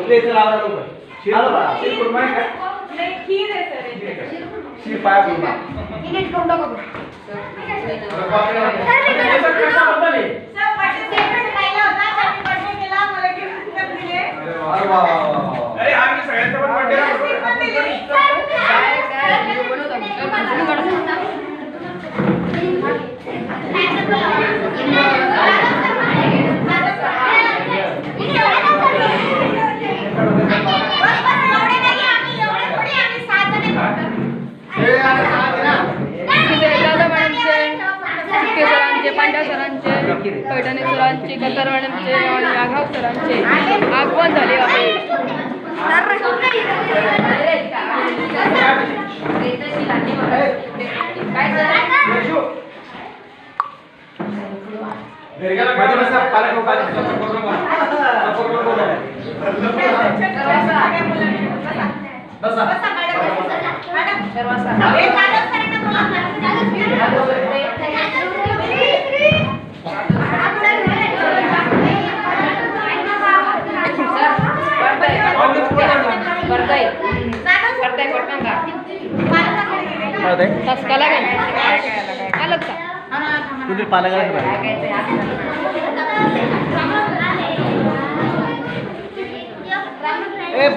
plate लावा लोक आलो बा शीर कुर्मा आहे का नाही खीर आहे सर शीर पाय कुर्मा इनेट करून टाका सर बर्थडे सेलिब्रेशन राहिला होता हॅपी बर्थडे केला मला गिफ्ट दिले अरे वा अरे आम्ही सगळ्यांचा पण बर्थडे पांड्या सरांचे पैठणे सरांचे कतर मॅडमचे आणि आघाव सरांचे आगमन झाले आहे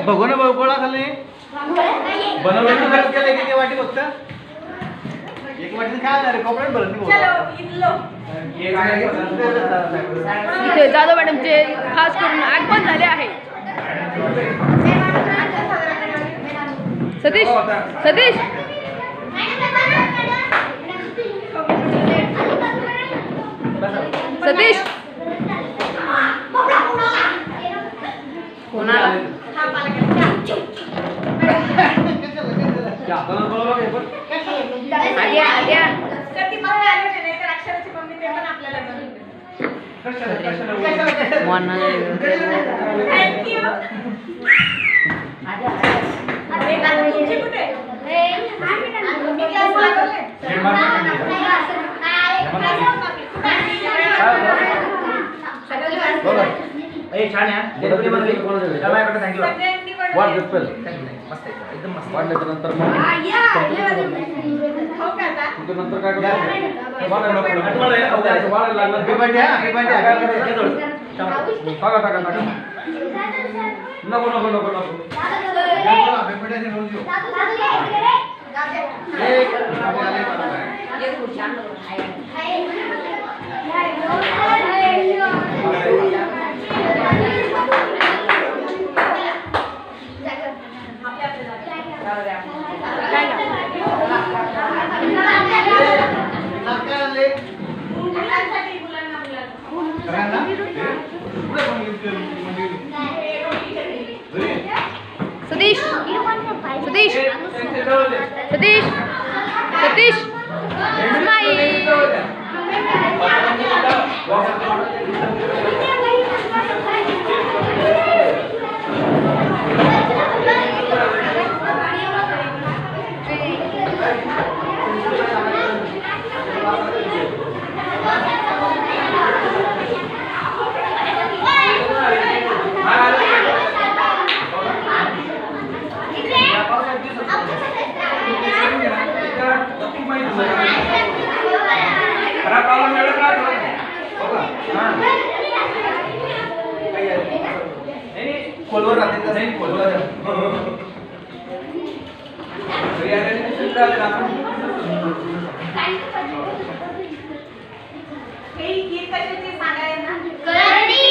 बघू ना गोळा खाली बनवण्याची खर्च केलं की वाटी फक्त एक वाटी काय रे कॉपरेट भरत नाही इथे जाधव मॅडमचे खास करून आगमन झाले आहे सतीश सतीश सतीश कोणाला छान आहे थँक्यू वाट दिसपेल एकदम मस्त वाटल्याच्या नंतर मग नंतर काय नको नको नको नको सतीश सतीश सतीश सतीश स्माइल खोलवर राहते नाही खोलवर करडी